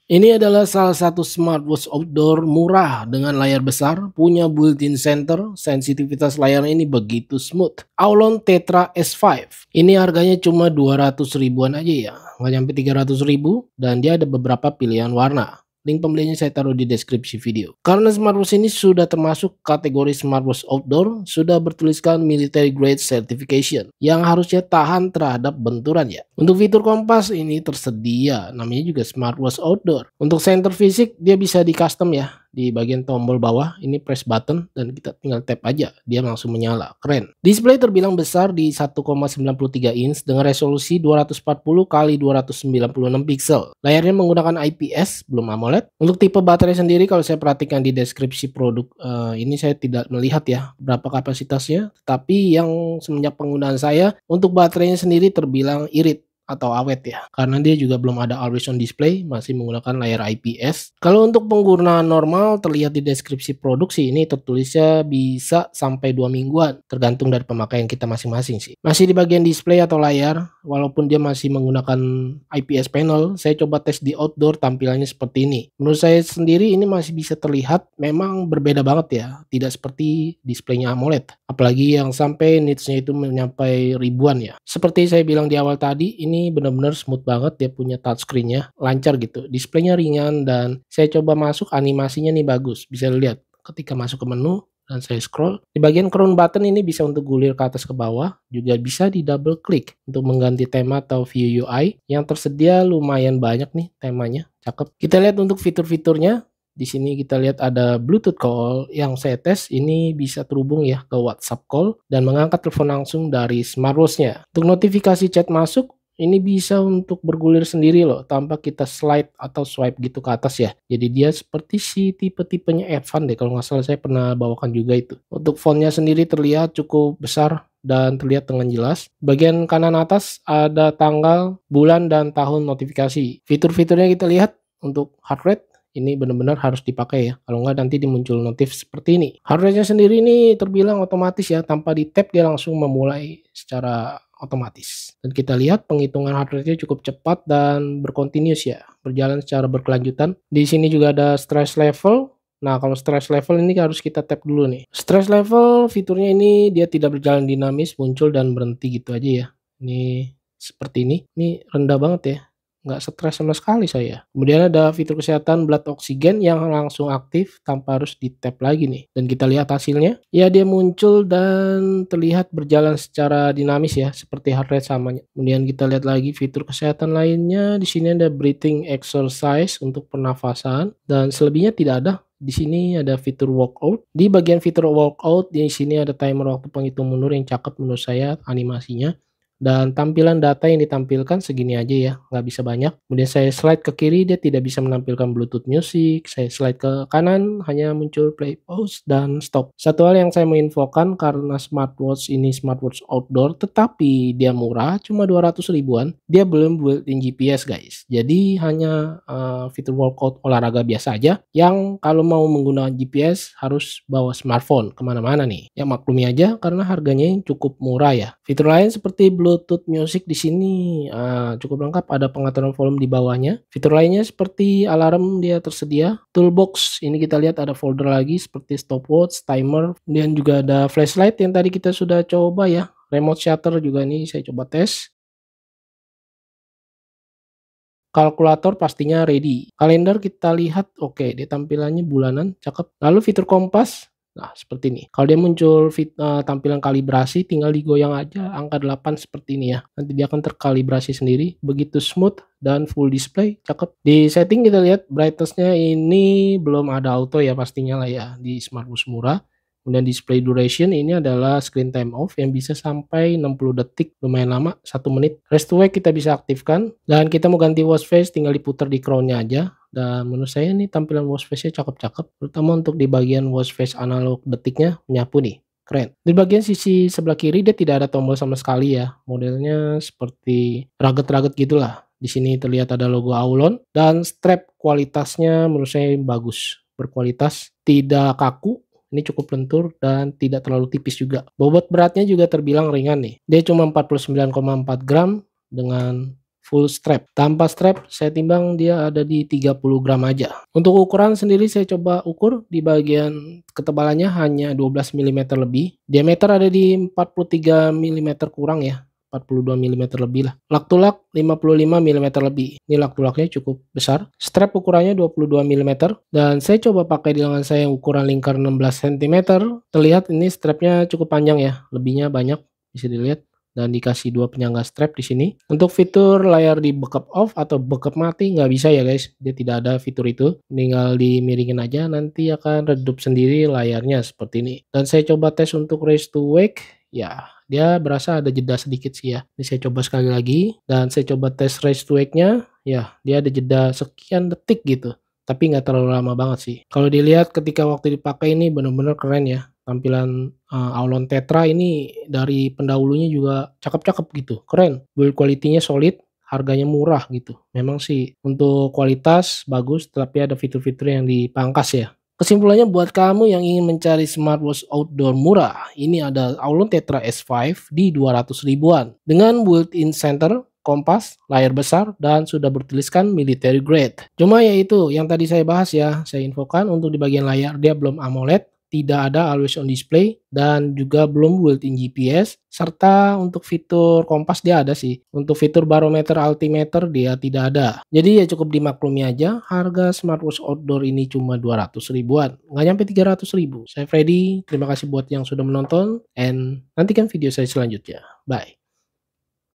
Ini adalah salah satu smartwatch outdoor murah dengan layar besar, punya built-in center, sensitivitas layar ini begitu smooth. Aulon Tetra S5. Ini harganya cuma 200 ribuan aja ya, nggak nyampe 300 ribu, dan dia ada beberapa pilihan warna. Link pembelinya saya taruh di deskripsi video. Karena smartwatch ini sudah termasuk kategori smartwatch outdoor, sudah bertuliskan military grade certification yang harusnya tahan terhadap benturan ya. Untuk fitur kompas ini tersedia, namanya juga smartwatch outdoor. Untuk center fisik dia bisa di custom ya. Di bagian tombol bawah ini press button dan kita tinggal tap aja, dia langsung menyala. Keren. Display terbilang besar di 1,93 inch dengan resolusi 240 x 296 pixel. Layarnya menggunakan IPS, belum AMOLED. Untuk tipe baterai sendiri kalau saya perhatikan di deskripsi produk ini saya tidak melihat ya berapa kapasitasnya, tapi yang semenjak penggunaan saya untuk baterainya sendiri terbilang irit atau awet ya, karena dia juga belum ada always on display, masih menggunakan layar IPS. Kalau untuk penggunaan normal terlihat di deskripsi produk sih ini tertulisnya bisa sampai 2 mingguan, tergantung dari pemakaian kita masing-masing sih. Masih di bagian display atau layar, walaupun dia masih menggunakan IPS panel, saya coba tes di outdoor tampilannya seperti ini. Menurut saya sendiri ini masih bisa terlihat memang berbeda banget ya, tidak seperti displaynya AMOLED. Apalagi yang sampai nitsnya itu mencapai ribuan ya. Seperti saya bilang di awal tadi, ini benar-benar smooth banget, dia punya touchscreen-nya lancar gitu. Displaynya ringan dan saya coba masuk animasinya nih bagus. Bisa lihat ketika masuk ke menu dan saya scroll, di bagian crown button ini bisa untuk gulir ke atas ke bawah, juga bisa di double klik untuk mengganti tema atau view UI. Yang tersedia lumayan banyak nih temanya, cakep. Kita lihat untuk fitur-fiturnya. Di sini kita lihat ada Bluetooth call yang saya tes ini bisa terhubung ya ke WhatsApp call dan mengangkat telepon langsung dari smartwatch-nya. Untuk notifikasi chat masuk ini bisa untuk bergulir sendiri loh tanpa kita slide atau swipe gitu ke atas ya. Jadi dia seperti si tipe-tipenya Evan deh, kalau nggak salah saya pernah bawakan juga itu. Untuk fontnya sendiri terlihat cukup besar dan terlihat dengan jelas. Bagian kanan atas ada tanggal, bulan, dan tahun notifikasi. Fitur-fiturnya kita lihat untuk heart rate. Ini benar-benar harus dipakai ya, kalau nggak nanti muncul notif seperti ini. Heart rate-nya sendiri ini terbilang otomatis ya, tanpa di tap dia langsung memulai secara otomatis. Dan kita lihat penghitungan heart rate-nya cukup cepat dan berkontinus ya, berjalan secara berkelanjutan. Di sini juga ada stress level. Nah, kalau stress level ini harus kita tap dulu nih. Stress level fiturnya ini dia tidak berjalan dinamis, muncul dan berhenti gitu aja ya. Ini seperti ini rendah banget ya. Nggak stres sama sekali saya. Kemudian ada fitur kesehatan blood oxygen yang langsung aktif tanpa harus di tap lagi nih. Dan kita lihat hasilnya. Ya dia muncul dan terlihat berjalan secara dinamis ya, seperti heart rate sama. Kemudian kita lihat lagi fitur kesehatan lainnya. Di sini ada breathing exercise untuk pernafasan dan selebihnya tidak ada. Di sini ada fitur workout. Di bagian fitur workout di sini ada timer waktu penghitung mundur yang cakep menurut saya animasinya. Dan tampilan data yang ditampilkan segini aja ya, nggak bisa banyak. Kemudian saya slide ke kiri, dia tidak bisa menampilkan Bluetooth music. Saya slide ke kanan, hanya muncul play, pause, dan stop. Satu hal yang saya mau infokan, karena smartwatch ini smartwatch outdoor, tetapi dia murah, cuma 200 ribuan, dia belum built-in GPS guys. Jadi hanya fitur workout olahraga biasa aja, yang kalau mau menggunakan GPS harus bawa smartphone kemana-mana nih. Ya maklumi aja, karena harganya yang cukup murah ya. Fitur lain seperti Bluetooth Music di sini cukup lengkap, ada pengaturan volume di bawahnya. Fitur lainnya seperti alarm dia tersedia. Toolbox ini kita lihat ada folder lagi seperti stopwatch, timer, kemudian juga ada flashlight yang tadi kita sudah coba ya. Remote shutter juga ini saya coba tes. Kalkulator pastinya ready. Kalender kita lihat oke, dia tampilannya bulanan, cakep. Lalu fitur kompas. Nah, seperti ini. Kalau dia muncul tampilan kalibrasi, tinggal digoyang aja angka 8 seperti ini ya. Nanti dia akan terkalibrasi sendiri. Begitu smooth dan full display, cakep. Di setting kita lihat brightness-nya ini belum ada auto ya pastinya lah ya di smartwatch murah. Kemudian display duration ini adalah screen time off yang bisa sampai 60 detik, lumayan lama, 1 menit. Rest to wake kita bisa aktifkan, dan kita mau ganti watch face tinggal diputar di crown-nya aja. Dan menurut saya nih tampilan watch face-nya cakep-cakep, terutama untuk di bagian watch face analog detiknya menyapu nih, keren. Di bagian sisi sebelah kiri dia tidak ada tombol sama sekali ya, modelnya seperti rugged-rugged gitulah. Di sini terlihat ada logo Aulon dan strap kualitasnya menurut saya bagus, berkualitas, tidak kaku. Ini cukup lentur dan tidak terlalu tipis juga. Bobot beratnya juga terbilang ringan nih. Dia cuma 49,4 gram dengan full strap. Tanpa strap saya timbang dia ada di 30 gram aja. Untuk ukuran sendiri saya coba ukur di bagian ketebalannya hanya 12 mm lebih. Diameter ada di 43 mm kurang ya. 42 mm lebih lah. Lak to lak 55 mm lebih. Ini lak to laknya cukup besar. Strap ukurannya 22 mm dan saya coba pakai di lengan saya yang ukuran lingkar 16 cm. Terlihat ini strapnya cukup panjang ya. Lebihnya banyak bisa dilihat dan dikasih dua penyangga strap di sini. Untuk fitur layar di backup off atau backup mati nggak bisa ya guys. Dia tidak ada fitur itu. Tinggal dimiringin aja nanti akan redup sendiri layarnya seperti ini. Dan saya coba tes untuk raise to wake. Ya, dia berasa ada jeda sedikit sih ya. Ini saya coba sekali lagi dan saya coba tes raise to wake-nya. Ya, dia ada jeda sekian detik gitu. Tapi nggak terlalu lama banget sih. Kalau dilihat ketika waktu dipakai ini benar-benar keren ya. Tampilan Aulon Tetra ini dari pendahulunya juga cakep-cakep gitu, keren. Build quality-nya solid, harganya murah gitu. Memang sih untuk kualitas bagus, tapi ada fitur-fitur yang dipangkas ya. Kesimpulannya buat kamu yang ingin mencari smartwatch outdoor murah, ini ada Aulon Tetra S5 di 200 ribuan. Dengan built-in center, kompas, layar besar, dan sudah bertuliskan military grade. Cuma ya itu yang tadi saya bahas ya, saya infokan untuk di bagian layar dia belum AMOLED, tidak ada always on display, dan juga belum built-in GPS, serta untuk fitur kompas dia ada sih. Untuk fitur barometer altimeter dia tidak ada. Jadi ya cukup dimaklumi aja, harga smartwatch outdoor ini cuma 200 ribuan, nggak nyampe 300 ribu. Saya Freddy, terima kasih buat yang sudah menonton, and nantikan video saya selanjutnya. Bye.